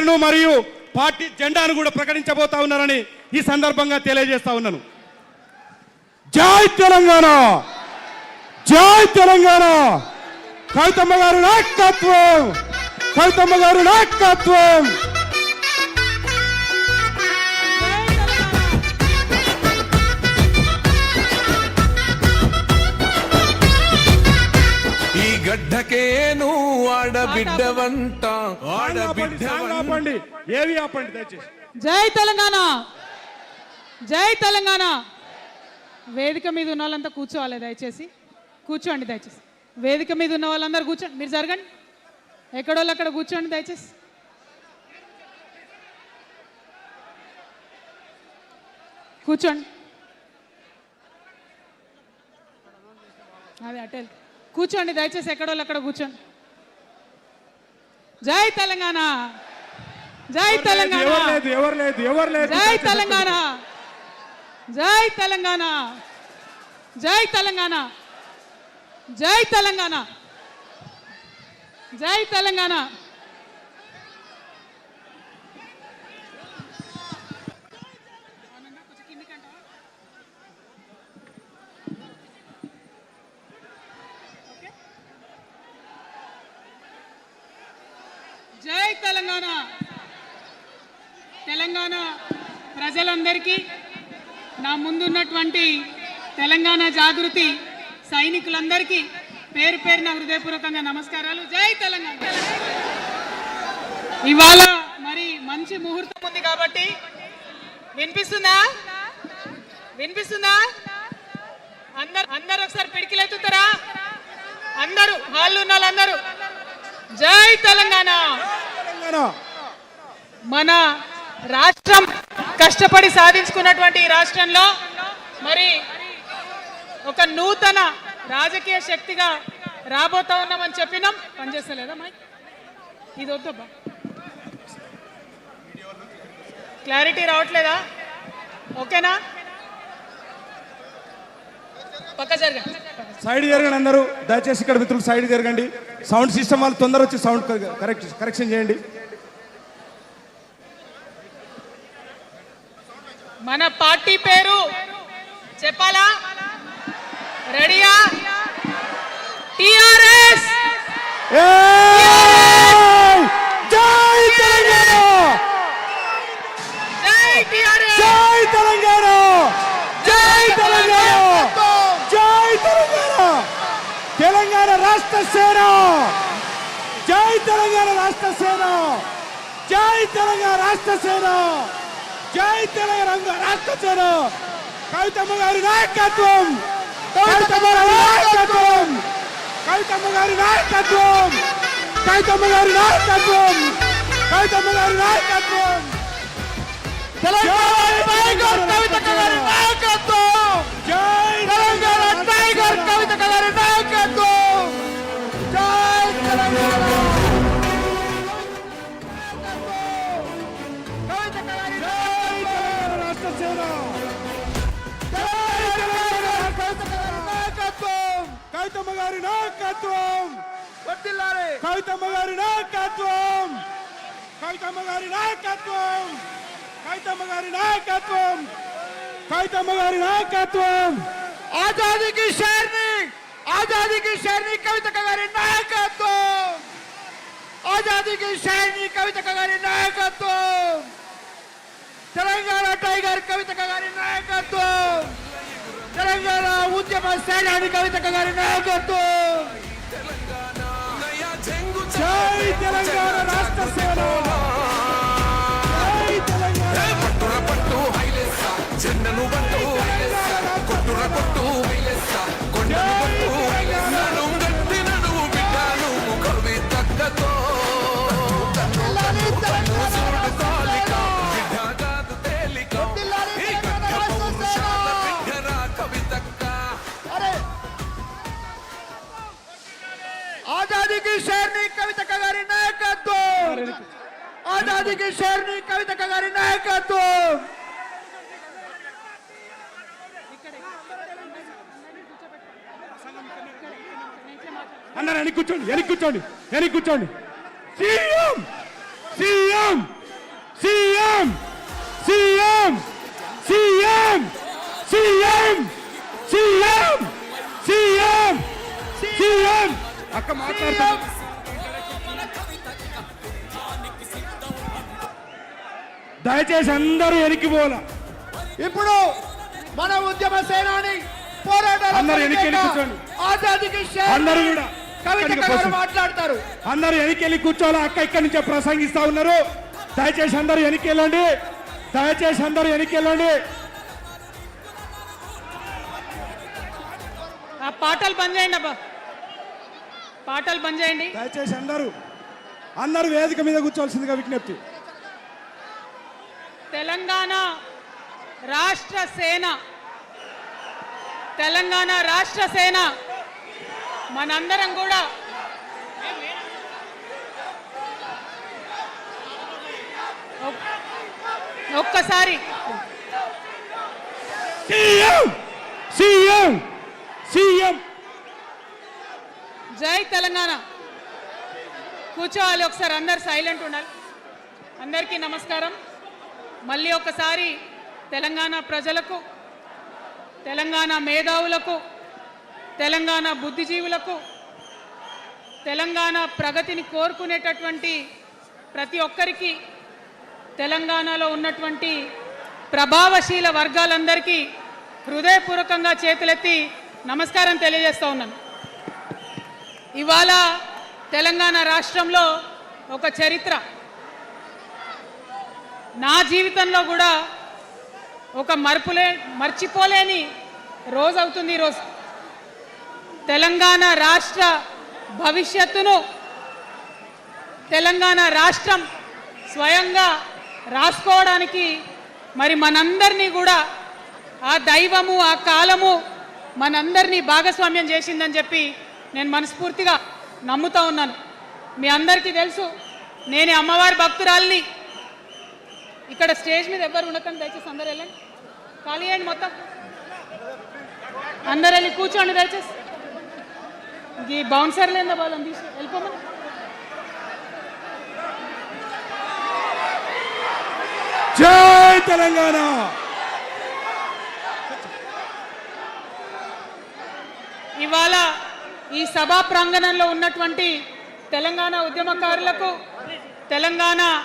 పేరును మరియు పార్టీ జెండాను కూడా ప్రకటించబోతా ఉన్నారని ఈ సందర్భంగా తెలియజేస్తా ఉన్నాను. జై తెలంగాణ, జై తెలంగాణ. కవితమ్మ గారి నాయకత్వం, కవితమ్మ గారి నాయకత్వం. గడ్డకేను ఆడబిడ్డవంట ఆపండి, ఏవి ఆపండి దయచేసి. జై తెలంగాణ, జై తెలంగాణ. వేదిక మీద ఉన్న వాళ్ళంతా కూర్చోవాలి, దయచేసి కూర్చోండి. దయచేసి వేదిక మీద ఉన్న వాళ్ళందరూ కూర్చోండి. మీరు జరగండి, ఎక్కడోళ్ళు అక్కడ కూర్చోండి దయచేసి. కూర్చోండి, అదే అటెల్ కూర్చోండి దయచేసి, ఎక్కడోళ్ళు అక్కడ కూర్చోండి. జై తెలంగాణ, జై తెలంగాణ, జై తెలంగాణ, జై తెలంగాణ, జై తెలంగాణ, జై తెలంగాణ, జై తెలంగాణ. జై తెలంగాణ. తెలంగాణ ప్రజలందరికీ, నా ముందున్నటువంటి తెలంగాణ జాగృతి సైనికులందరికీ పేరు పేరున హృదయపూర్వకంగా నమస్కారాలు. జై తెలంగాణ. ఇవాళ మరి మంచి ముహూర్తం ఉంది కాబట్టి వినిపిస్తుందా? వినిపిస్తుందా? అందరూ ఒకసారి పిడికిలెత్తుతారా? అందరూ హాల్లో ఉన్న వాళ్ళందరూ జై తెలంగాణ. మన రాష్ట్రం కష్టపడి సాధించుకున్నటువంటి ఈ రాష్ట్రంలో మరి ఒక నూతన రాజకీయ శక్తిగా రాబోతా ఉన్నామని చెప్పినాం. పనిచేస్తలేదా మైక్? ఇది వద్దబ్బా, క్లారిటీ రావట్లేదా? ఓకేనా? పక్క జరగండి, సైడ్ జరగండి అందరూ దయచేసి. ఇక్కడ మిత్రులు సైడ్ జరగండి. సౌండ్ సిస్టమ్ వాళ్ళు తొందర వచ్చి సౌండ్ కరెక్షన్ చేయండి. మన పార్టీ పేరు చెప్పాలా? రెడీయా? టిఆర్ఎస్. జై తెలంగాణ, జై టిఆర్ఎస్, జై తెలంగాణ, జై తెలంగాణ, జై తెలంగాణ. తెలంగాణ రాష్ట్ర సేన, జై తెలంగాణ రాష్ట్ర సేన, జై తెలంగాణ రాష్ట్ర సేన, జై తెలంగాణ రాష్ట్ర సేన. కవితమ్మ గారి నాయకత్వం, కవితమ్మ గారి నాయకత్వం, కవితమ్మ గారి నాయకత్వం, కవితమ్మ గారి నాయకత్వం, కవితమ్మ గారి నాయకత్వం. తెలంగాణ టైగర్ కవితమ్మ గారి నాయకత్వం, జై తెలంగాణ టైగర్ కవితమ్మ గారి నాయకత్వం, జై తెలంగాణ. రాష్ట్ర సేన, జై తెలంగాణ నాయకత్వం, కవితమ్మ గారి నాయకత్వం, కవితమ్మ గారి నాయకత్వం, కవితమ్మ గారి నాయకత్వం, కవితమ్మ గారి నాయకత్వం, కవితమ్మ గారి నాయకత్వం. आजादी की शेरनी कविता गारी नायकत्व, आजादी की शेरनी कविता गारी नायकत्व, तेलंगाना टाइगर कविता गारी नायकत्व, तेलंगाना उद्यम सेनानी कविता गारी नायकत्व. जय तेलंगाना राष्ट्र सेना, जय तेलंगाना. పట్టు హైలెస్సా జెండను పట్టు కొట్టుర కొట్టు హైలెస్సా కొండను పట్టు నడుం గట్టి నడుము బిడ్డను కవి తగ్గతో చూడు కాలిక బిడ్డ కాదు తేలిక ఈ గడ్డ పౌరుషాల బిడ్డరా కవి తక్క. आजादी की शेरनी कविता गारी नायकत्व, आजादी की शेरनी कविता गारी नायकत्व. అన్నారు వెనక్కి కూర్చోండి, వెనక్కి కూర్చోండి, వెనక్కి కూర్చోండి. CM, CM CM CM CM CM CM అక్క మాట్లాడుతున్నా. దయచేసి అందరూ వెనక్కి పోలా. ఇప్పుడు మన ఉద్యమ సేనాని పోరాటాల అందరూ వెనక్కి వెళ్ళి కూర్చోండి. ఆజాదీకి షేర్ అందరూ కూడా కవితక్క అక్కడికి గారు పోసి- మాట్లాడతారు. అందరూ వెనక్కి వెళ్ళి కూర్చోాలా. అక్క ఇక్కడి నుంచే ప్రసంగిస్తా ఉన్నారు. దయచేసి అందరూ వెనక్కి వెళ్ళండి. దయచేసి అందరూ వెనక్కి వెళ్ళండి. ఆ పాటలు బంద్ చేయండి అబ్బా, పాటలు బంద్ చేయండి. దయచేసి అందరూ వేదిక మీద కూర్చోవలసిందిగా విజ్ఞప్తి. తెలంగాణ రాష్ట్ర సేన, తెలంగాణ రాష్ట్ర సేన మనందరం కూడా ఒక్కసారి సీఎం సీఎం సీఎం జై తెలంగాణ కూర్చోవాలి. ఒకసారి అందరు సైలెంట్ ఉండాలి. అందరికీ నమస్కారం. మళ్ళీ ఒకసారి తెలంగాణ ప్రజలకు, తెలంగాణ మేధావులకు, తెలంగాణ బుద్ధిజీవులకు, తెలంగాణ ప్రగతిని కోరుకునేటటువంటి ప్రతి ఒక్కరికి, తెలంగాణలో ఉన్నటువంటి ప్రభావశీల వర్గాలందరికీ హృదయపూర్వకంగా చేతులెత్తి నమస్కారం తెలియజేస్తూ ఉన్నాను. ఇవాళ తెలంగాణ రాష్ట్రంలో ఒక చరిత్ర, నా జీవితంలో కూడా ఒక మర్చిపోలేని రోజు అవుతుంది ఈరోజు. తెలంగాణ రాష్ట్ర భవిష్యత్తును తెలంగాణ రాష్ట్రం స్వయంగా రాసుకోవడానికి మరి మనందరినీ కూడా ఆ దైవము, ఆ కాలము మనందరినీ భాగస్వామ్యం చేసిందని చెప్పి నేను మనస్ఫూర్తిగా నమ్ముతా ఉన్నాను. మీ అందరికీ తెలుసు, నేను అమ్మవారి భక్తురాలిని. ఇక్కడ స్టేజ్ మీద ఎవ్వరు ఉండకండి, దయచేసి అందరు వెళ్ళండి, ఖాళీ చేయండి మొత్తం. అందరు వెళ్ళి కూర్చోండి దయచేసి. ఈ బౌన్సర్లు ఏందో వాళ్ళని తీసి వెళ్ళిపోమని. జై తెలంగాణ. ఇవాళ ఈ సభా ప్రాంగణంలో ఉన్నటువంటి తెలంగాణ ఉద్యమకారులకు, తెలంగాణ